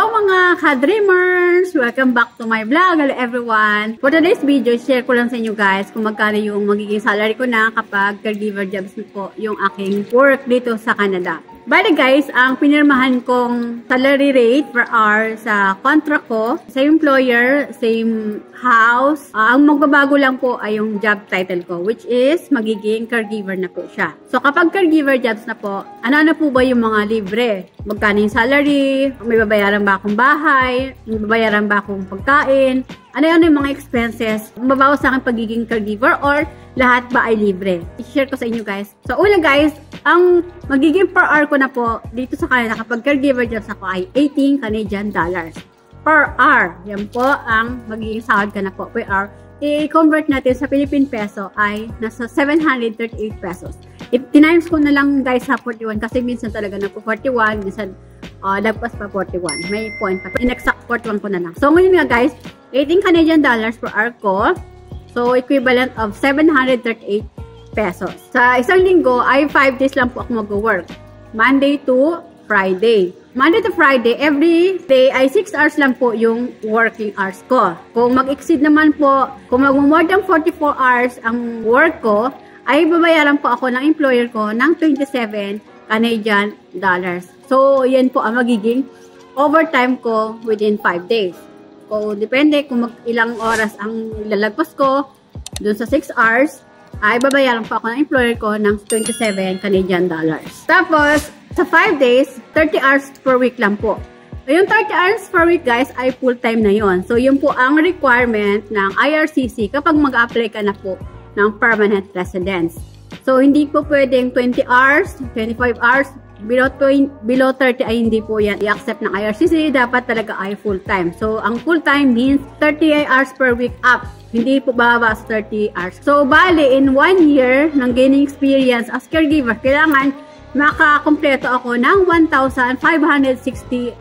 mga ka-dreamers! Welcome back to my vlog. Hello everyone! For today's video, share ko lang sa inyo guys kung magkano yung magiging salary ko na kapag caregiver jobs po yung aking work dito sa Canada. Bale guys, ang pinirmahan kong salary rate per hour sa contract ko, same employer, same house. Ang magbabago lang po ay yung job title ko, which is magiging caregiver na po siya. So kapag caregiver jobs na po, ano po ba yung mga libre? Magkano yung salary? May babayaran ba akong bahay? May babayaran ba akong pagkain? Ano yung mga expenses? Mabawas sa akin pagiging caregiver or lahat ba ay libre? I-share ko sa inyo guys. So una guys, ang magiging per hour ko na po dito sa Canada kapag caregiver jobs ako ay 18 Canadian dollars per hour. Yan po ang magiging sahod ka na po per hour. I-convert natin sa Philippine peso ay nasa 738 pesos. If tinimes ko na lang guys sa 41 kasi minsan talaga na po 41, minsan lagpas pa 41. May point pa. In-exact 41 ko na lang. So ngayon nga guys, 18 Canadian dollars per hour ko. So equivalent of 738 pesos. Sa isang linggo ay 5 days lang po ako mag-work. Monday to Friday. Monday to Friday, every day ay 6 hours lang po yung working hours ko. Kung mag-exceed naman po, kung mag-more than 44 hours ang work ko, ay babayaran po ako ng employer ko ng 27 Canadian dollars. So, yan po ang magiging overtime ko within 5 days. So, depende kung ilang oras ang lalagpas ko dun sa 6 hours, ay babayaran po ako ng employer ko ng 27 Canadian dollars. Tapos, sa 5 days, 30 hours per week lang po. Yung 30 hours per week guys ay full-time na yon. So yun po ang requirement ng IRCC kapag mag-apply ka na po ng permanent residence. So hindi po pwedeng 20 hours, 25 hours, below 30 ay hindi po yan i-accept ng IRCC. Dapat talaga ay full-time. So ang full-time means 30 hours per week up. Hindi po bababa sa 30 hours. So bali, in 1 year ng gaining experience as caregiver, kailangan makakompleto ako ng 1,560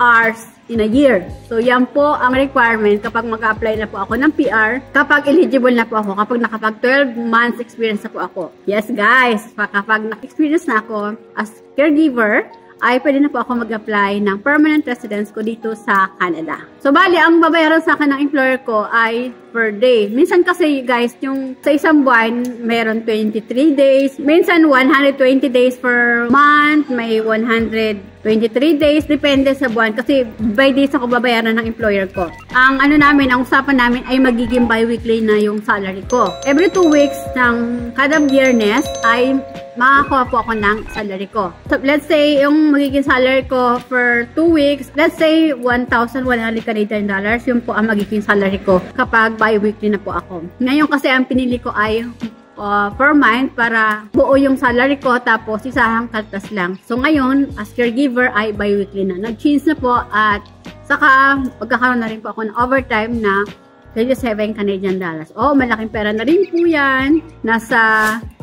hours in a year. So, yan po ang requirement kapag mag-apply na po ako ng PR, kapag eligible na po ako, kapag nakapag 12 months experience na po ako. Yes, guys, kapag na-experience na ako as caregiver, ay pwede na po ako mag-apply ng permanent residence ko dito sa Canada. So, bali, ang babayaran sa akin ng employer ko ay per day. Minsan kasi, guys, yung sa isang buwan, meron 23 days. Minsan, 120 days per month. May 123 days. Depende sa buwan. Kasi, by days ako babayaran ng employer ko. Ang ano namin, ang usapan namin ay magiging bi-weekly na yung salary ko. Every 2 weeks ng kada biyernes ay makakuha po ako ng salary ko. So, let's say, yung magiging salary ko for 2 weeks, let's say, 1,100 Canadian dollars, yun po ang magiging salary ko kapag bi-weekly na po ako. Ngayon kasi ang pinili ko ay per month para buo yung salary ko tapos isahang kaltas lang. So, ngayon, as caregiver ay bi-weekly na. Nag-change na po at saka magkakaroon na rin po ako ng overtime na 27 Canadian dollars. Oh, malaking pera na rin po yan. Nasa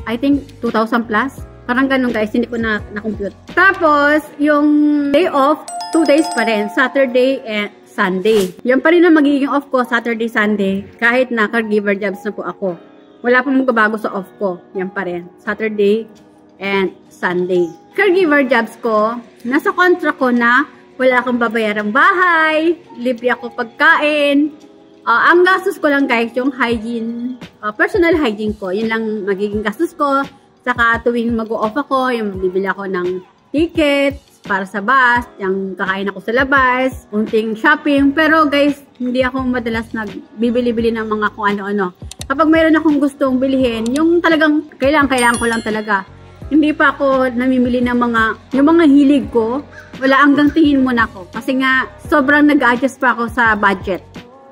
I think 2,000 plus. Parang ganun guys, hindi ko na-compute. Tapos, yung day off, 2 days pa rin. Saturday and Sunday. Yan pa rin ang magiging off ko, Saturday, Sunday. Kahit na caregiver jobs na po ako. Wala pong magbabago sa off ko. Yan pa rin. Saturday and Sunday. Caregiver jobs ko, nasa contract ko na wala akong babayarang bahay, libre ako pagkain. Ang gastos ko lang guys, yung hygiene, personal hygiene ko. Yun lang magiging gastos ko. Saka tuwing mag-o-off ako, yung bibili ako ng tickets para sa bus, yung kakain ako sa labas, unting shopping. Pero guys, hindi ako madalas nagbibili-bili ng mga kung ano-ano. Kapag mayroon akong gustong bilhin, yung talagang kailangan ko lang talaga. Hindi pa ako namimili ng yung mga hilig ko. Wala, hanggang tingin muna ako. Kasi nga, sobrang nag-adjust pa ako sa budget.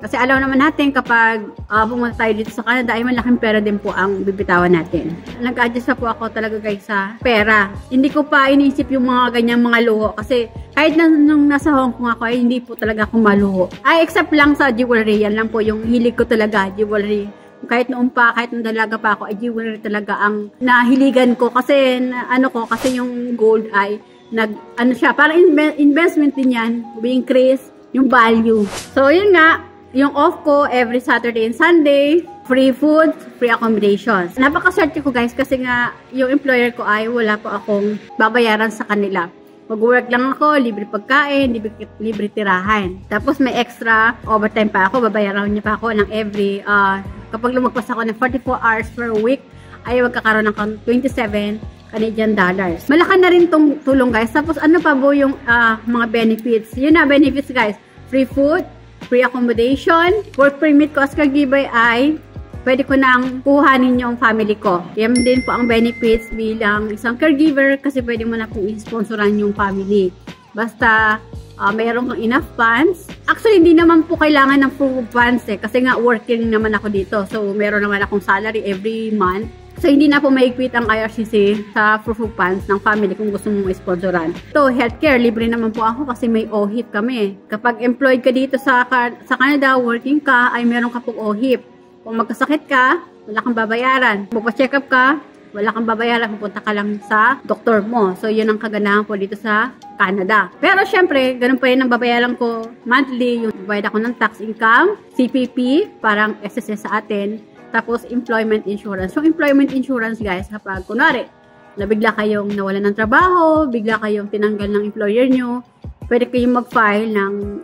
Kasi alam naman natin kapag pumunta tayo dito sa Canada ay malaking pera din po ang bibitawan natin. Nag-adjust po ako talaga guys sa pera. Hindi ko pa iniisip yung mga ganyang mga luho kasi kahit nung nasa Hong Kong ako ay hindi po talaga ako maluho. Ay except lang sa jewelry, yan lang po yung hilig ko talaga, jewelry. Kahit noon pa, kahit nung dalaga pa ako, ay jewelry talaga ang nahiligan ko kasi kasi yung gold ay siya, parang investment din yan, increase yung value. So yun nga, yung off ko, every Saturday and Sunday, free food, free accommodations. Napakaswerte ko guys kasi nga yung employer ko ay wala po akong babayaran sa kanila. Mag-work lang ako, libre pagkain, libre tirahan. Tapos may extra overtime pa ako, babayaran niya pa ako ng every, kapag lumagpas ako ng 44 hours per week, ay magkakaroon ng 27 Canadian dollars. Malaki na rin tong tulong guys. Tapos ano pa po yung mga benefits? Yun na, benefits guys. Free food, free accommodation, work permit ko as caregiver ay pwede ko nang kuhanin yung family ko. Yan din po ang benefits bilang isang caregiver kasi pwede mo na pong i-sponsoran yung family. Basta mayroon kang enough funds. Actually, hindi naman po kailangan ng full funds kasi nga working naman ako dito. So, meron naman akong salary every month. So, hindi na po ma-equate ang IRCC sa proof of funds ng family kung gusto mong sponsoran. So, healthcare, libre naman po ako kasi may OHIP kami. Kapag employed ka dito sa Canada, working ka, ay meron ka pong OHIP. Kung magkasakit ka, wala kang babayaran. Kung magpa-check up ka, wala kang babayaran. Pupunta ka lang sa doktor mo. So, yun ang kagandahan po dito sa Canada. Pero, syempre, ganun pa rin ang babayaran ko monthly. Yung bayad ako ng tax income, CPP, parang SSS sa atin. Tapos, employment insurance. So, employment insurance, guys, kapag, kunwari, bigla kayong nawalan ng trabaho, bigla kayong tinanggal ng employer nyo, pwede kayong mag-file ng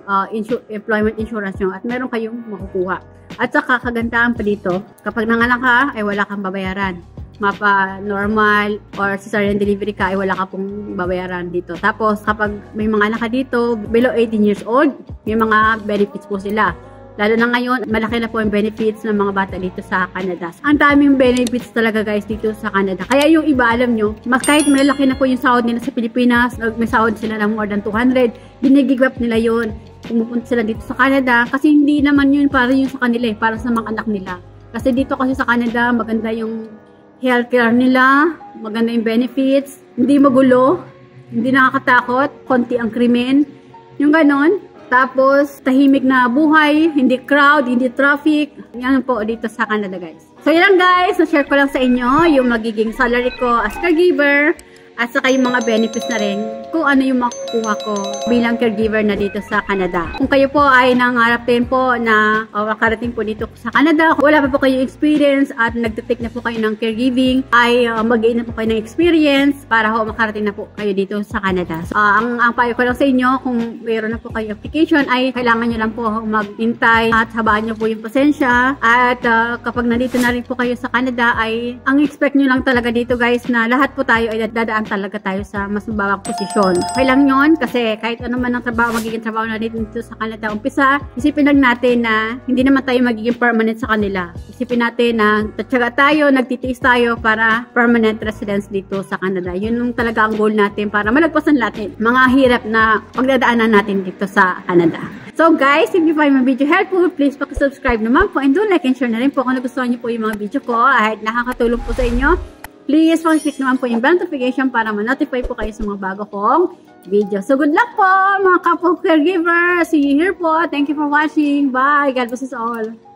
employment insurance nyo at meron kayong makukuha. At saka, kagandahan pa dito, kapag nanganak ka, ay wala kang babayaran. Mapa normal or cesarean delivery ka, ay wala ka pong babayaran dito. Tapos, kapag may mga anak ka dito, below 18 years old, may mga benefits po sila. Lalo na ngayon, malaki na po yung benefits ng mga bata dito sa Canada. Ang daming benefits talaga guys dito sa Canada. Kaya yung iba, alam nyo, mas kahit malaki na po yung sahod nila sa Pilipinas, may sahod sila ng more than 200, binigigwap nila yun. Pumupunta sila dito sa Canada kasi hindi naman yun para yun sa kanila para sa mga anak nila. Kasi dito kasi sa Canada, maganda yung healthcare nila, maganda yung benefits, hindi magulo, hindi nakakatakot, konti ang krimen, yung ganon. Tapos, tahimik na buhay, hindi crowd, hindi traffic. Yan po dito sa Canada, guys. So, yan guys. Na-share ko lang sa inyo yung magiging salary ko as caregiver. At saka yung mga benefits na rin kung ano yung makukuha ko bilang caregiver na dito sa Canada. Kung kayo po ay nangarap din po na makarating po dito sa Canada, wala pa po kayo experience at nagtitake na po kayo ng caregiving, ay mag-gain na po kayo ng experience para ho makarating na po kayo dito sa Canada. So, ang payo ko lang sa inyo, kung mayroon na po kayo application, ay kailangan nyo lang po maghintay at habaan nyo po yung pasensya. At kapag nandito na rin po kayo sa Canada, ay ang expect nyo lang talaga dito guys na lahat po tayo ay dadaan talaga tayo sa mas mababang posisyon. Okay lang yun kasi kahit ano man ang trabaho, magiging trabaho na dito sa Canada umpisa, isipin lang natin na hindi naman tayo magiging permanent sa kanila. Isipin natin na tatsaga tayo, nagtitiis tayo para permanent residence dito sa Canada. Yun yung talaga ang goal natin para malagpasan natin mga hirap na pagdadaanan natin dito sa Canada. So guys, if you find my video helpful, please subscribe naman po and do like and share na rin po kung nagustuhan niyo po yung mga video ko at nakakatulong po sa inyo. Please, click naman po yung bell notification para ma-notify po kayo sa mga bago kong video. So, good luck po, mga kapwa caregiver. See you here po. Thank you for watching. Bye. God bless us all.